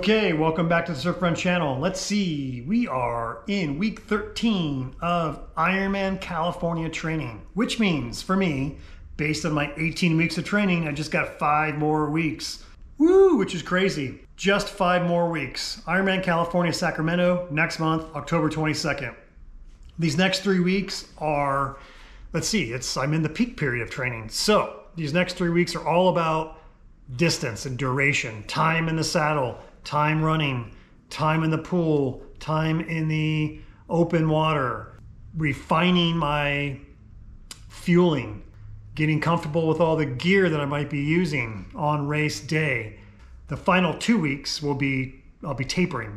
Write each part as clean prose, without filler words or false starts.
Okay, welcome back to the Surf Run channel. Let's see, we are in week 13 of Ironman California training, which means for me, based on my 18 weeks of training, I just got 5 more weeks. Woo, which is crazy. Just 5 more weeks. Ironman California, Sacramento, next month, October 22nd. These next 3 weeks are, let's see, I'm in the peak period of training. So these next 3 weeks are all about distance and duration, time in the saddle, time running, time in the pool, time in the open water, refining my fueling, getting comfortable with all the gear that I might be using on race day. The final 2 weeks I'll be tapering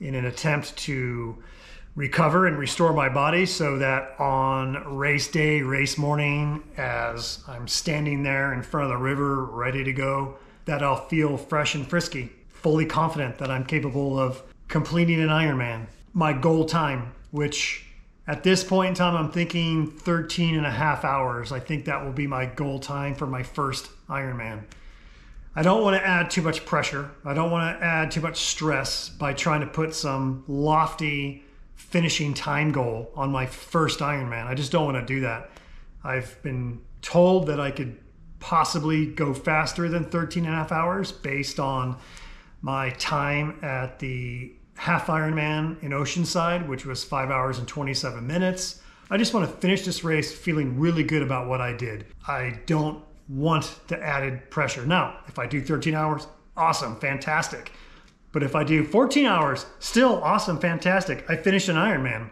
in an attempt to recover and restore my body so that on race day, race morning, as I'm standing there in front of the river ready to go, that I'll feel fresh and frisky, fully confident that I'm capable of completing an Ironman. My goal time, which at this point in time, I'm thinking 13 and a half hours. I think that will be my goal time for my first Ironman. I don't want to add too much pressure. I don't want to add too much stress by trying to put some lofty finishing time goal on my first Ironman. I just don't want to do that. I've been told that I could possibly go faster than 13 and a half hours based on my time at the half Ironman in Oceanside, which was 5 hours and 27 minutes. I just want to finish this race feeling really good about what I did. I don't want the added pressure. Now, if I do 13 hours, awesome, fantastic. But if I do 14 hours, still awesome, fantastic. I finished an Ironman.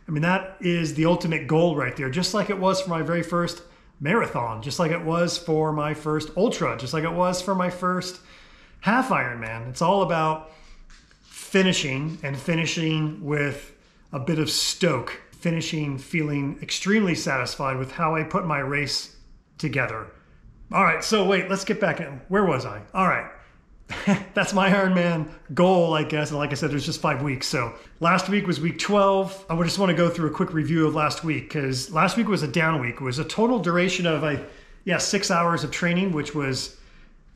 I mean, that is the ultimate goal right there, just like it was for my very first marathon, just like it was for my first ultra, just like it was for my first half Ironman. It's all about finishing and finishing with a bit of stoke, finishing feeling extremely satisfied with how I put my race together. All right, so wait, let's get back in. Where was I? All right. That's my Ironman goal, I guess. And like I said, there's just 5 weeks. So last week was week 12. I just want to go through a quick review of last week because last week was a down week. It was a total duration of 6 hours of training, which was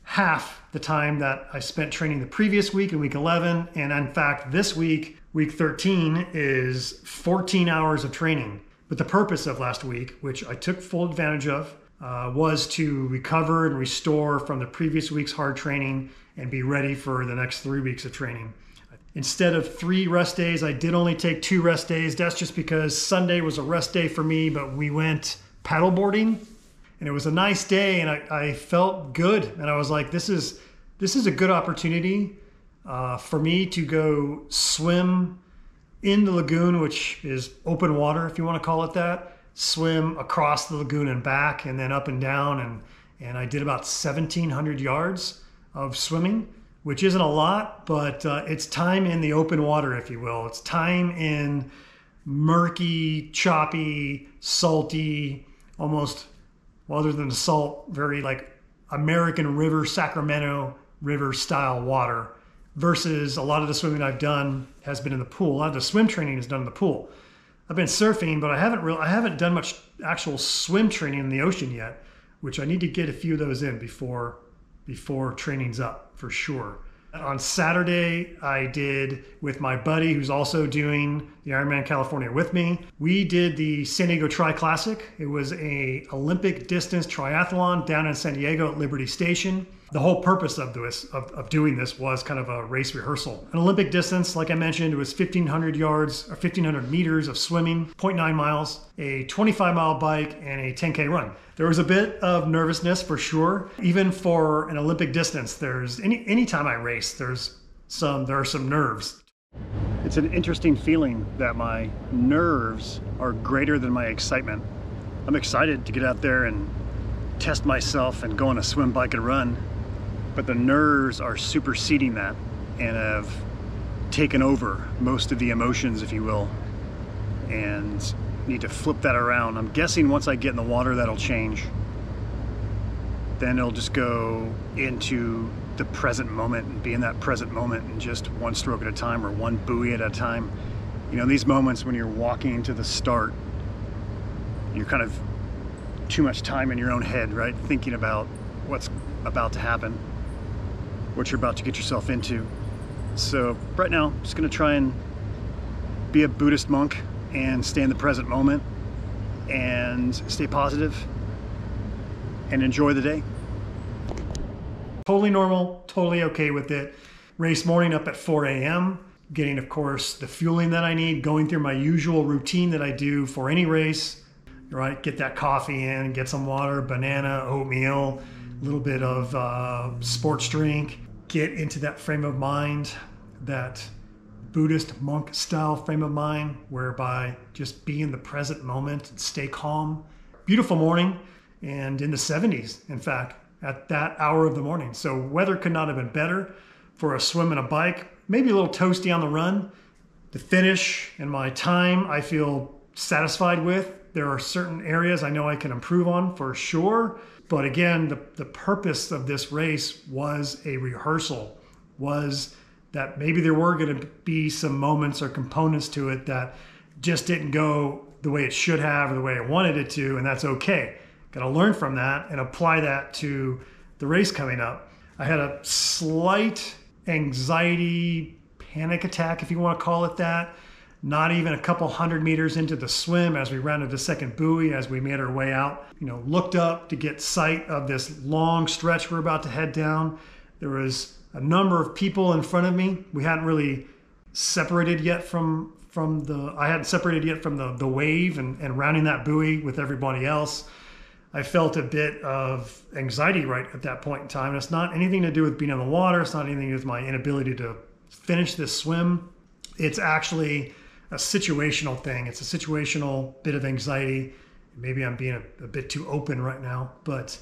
half the time that I spent training the previous week in week 11. And in fact, this week, week 13 is 14 hours of training. But the purpose of last week, which I took full advantage of, was to recover and restore from the previous week's hard training and be ready for the next 3 weeks of training. Instead of 3 rest days, I did only take 2 rest days. That's just because Sunday was a rest day for me, but we went paddleboarding and it was a nice day and I felt good. And I was like, this is a good opportunity for me to go swim in the lagoon, which is open water, if you want to call it that, swim across the lagoon and back and then up and down. And I did about 1,700 yards of swimming, which isn't a lot, but it's time in the open water, if you will. It's time in murky, choppy, salty, almost, well, other than the salt, very like American river, Sacramento river style water, versus a lot of the swimming I've done has been in the pool. A lot of the swim training is done in the pool. I've been surfing, but I haven't done much actual swim training in the ocean yet, which I need to get a few of those in before training's up for sure. On Saturday, I did with my buddy who's also doing the Ironman California with me. We did the San Diego Tri-Classic. It was a Olympic distance triathlon down in San Diego at Liberty Station. The whole purpose of doing this was kind of a race rehearsal. An Olympic distance, like I mentioned, it was 1,500 yards or 1,500 meters of swimming, 0.9 miles, a 25-mile bike, and a 10K run. There was a bit of nervousness for sure. Even for an Olympic distance, there's any time I race, there are some nerves. It's an interesting feeling that my nerves are greater than my excitement. I'm excited to get out there and test myself and go on a swim, bike, and run. But the nerves are superseding that and have taken over most of the emotions, if you will, and need to flip that around. I'm guessing once I get in the water, that'll change. Then it'll just go into the present moment and be in that present moment and just one stroke at a time or one buoy at a time. You know, these moments when you're walking to the start, you're kind of too much time in your own head, right? Thinking about what's about to happen, what you're about to get yourself into. So right now, I'm just gonna try and be a Buddhist monk and stay in the present moment and stay positive and enjoy the day. Totally normal, totally okay with it. Race morning up at 4 a.m., getting, of course, the fueling that I need, going through my usual routine that I do for any race, right? Get that coffee in, get some water, banana, oatmeal, a little bit of sports drink, get into that frame of mind, that Buddhist monk style frame of mind, whereby just be in the present moment and stay calm. Beautiful morning, and in the 70s, in fact, at that hour of the morning. So weather could not have been better for a swim and a bike. Maybe a little toasty on the run. The finish and my time I feel satisfied with. There are certain areas I know I can improve on for sure. But again, the purpose of this race was a rehearsal, was that maybe there were going to be some moments or components to it that just didn't go the way it should have or the way I wanted it to, and that's okay. Got to learn from that and apply that to the race coming up. I had a slight anxiety panic attack, if you want to call it that, not even a couple 100 meters into the swim as we rounded the second buoy, as we made our way out, looked up to get sight of this long stretch we're about to head down. There was a number of people in front of me. We hadn't really separated yet from the wave and rounding that buoy with everybody else. I felt a bit of anxiety right at that point in time. And it's not anything to do with being on the water. It's not anything to do with my inability to finish this swim. It's actually a situational thing. It's a situational bit of anxiety. Maybe I'm being a bit too open right now, but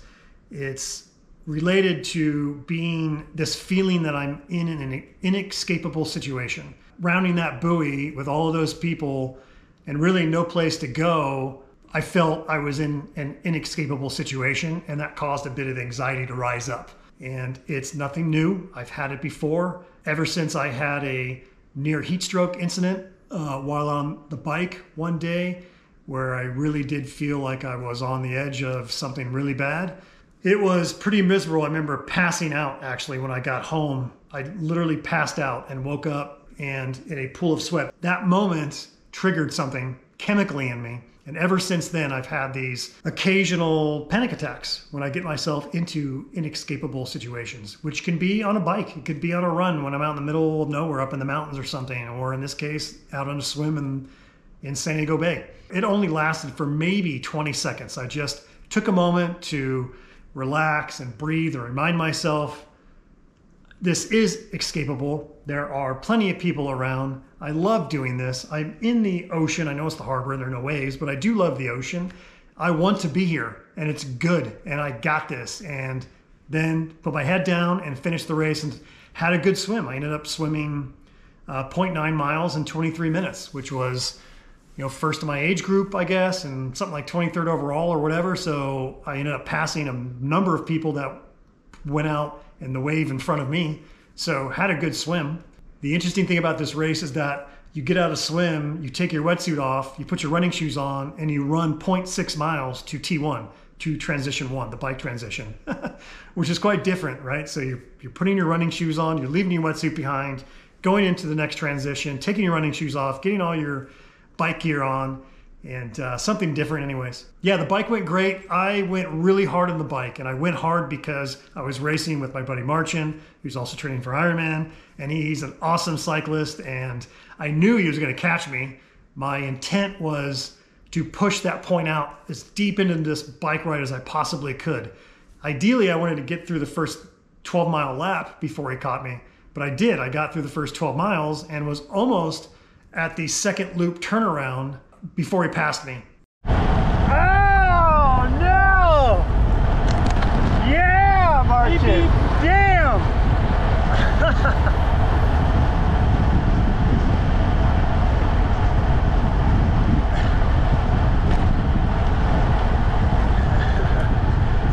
it's related to being this feeling that I'm in an inescapable situation. Rounding that buoy with all of those people and really no place to go, I felt I was in an inescapable situation, and that caused a bit of anxiety to rise up. And it's nothing new. I've had it before. Ever since I had a near heat stroke incident while on the bike one day, where I really did feel like I was on the edge of something really bad. It was pretty miserable. I remember passing out, actually, when I got home. I literally passed out and woke up and in a pool of sweat. That moment triggered something chemically in me. And ever since then, I've had these occasional panic attacks when I get myself into inescapable situations, which can be on a bike. It could be on a run when I'm out in the middle of nowhere, up in the mountains or something, or in this case, out on a swim in San Diego Bay. It only lasted for maybe 20 seconds. I just took a moment to relax and breathe and remind myself this is escapable. There are plenty of people around. I love doing this. I'm in the ocean. I know it's the harbor and there are no waves, but I do love the ocean. I want to be here and it's good and I got this. And then put my head down and finished the race and had a good swim. I ended up swimming 0.9 miles in 23 minutes, which was first in my age group, I guess, and something like 23rd overall or whatever. So I ended up passing a number of people that went out in the wave in front of me. So had a good swim. The interesting thing about this race is that you get out of swim, you take your wetsuit off, you put your running shoes on, and you run 0.6 miles to T1, to transition 1, the bike transition, which is quite different, right? So you're putting your running shoes on, you're leaving your wetsuit behind, going into the next transition, taking your running shoes off, getting all your bike gear on, and something different anyways. Yeah, the bike went great. I went really hard on the bike, and I went hard because I was racing with my buddy Marcin, who's also training for Ironman, and he's an awesome cyclist, and I knew he was gonna catch me. My intent was to push that point out as deep into this bike ride as I possibly could. Ideally, I wanted to get through the first 12-mile lap before he caught me, but I did. I got through the first 12 miles and was almost at the second loop turnaround before he passed me. Oh no! Yeah, Marcin! Damn!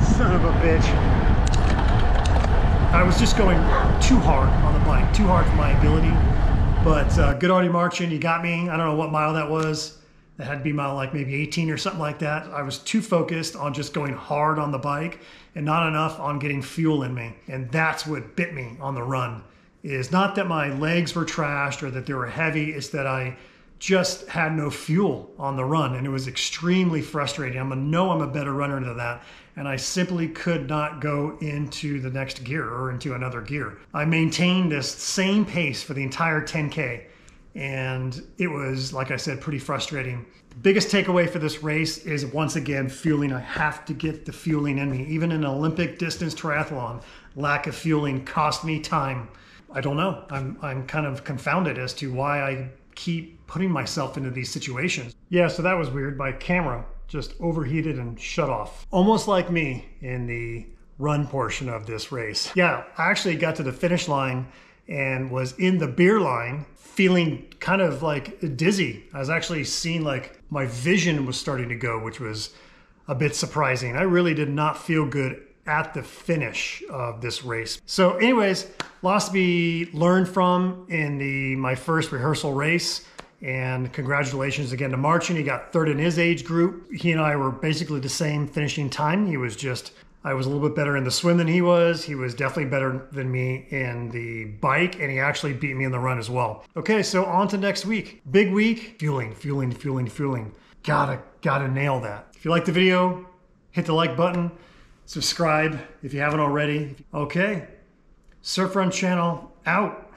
Son of a bitch. I was just going too hard on the bike, too hard for my ability. But good on you, Marcin. You got me. I don't know what mile that was. That had to be mile like maybe 18 or something like that. I was too focused on just going hard on the bike and not enough on getting fuel in me. And that's what bit me on the run. is not that my legs were trashed or that they were heavy, it's that I just had no fuel on the run, and it was extremely frustrating. I'm a better runner than that, and I simply could not go into the next gear or into another gear. I maintained this same pace for the entire 10K, and it was, like I said, pretty frustrating. The biggest takeaway for this race is, once again, fueling. I have to get the fueling in me. Even in an Olympic distance triathlon, lack of fueling cost me time. I don't know. I'm kind of confounded as to why I keep putting myself into these situations. Yeah, so that was weird. My camera just overheated and shut off. Almost like me in the run portion of this race. Yeah, I actually got to the finish line and was in the beer line feeling kind of like dizzy. I was actually seeing like my vision was starting to go, which was a bit surprising. I really did not feel good at the finish of this race. So anyways, lots to be learned from in my first rehearsal race. And congratulations again to Marcin. He got third in his age group. He and I were basically the same finishing time. I was a little bit better in the swim than he was. He was definitely better than me in the bike, and he actually beat me in the run as well. Okay, so on to next week. Big week, fueling. Gotta nail that. If you like the video, hit the like button. Subscribe if you haven't already. Okay, Surf Run channel out.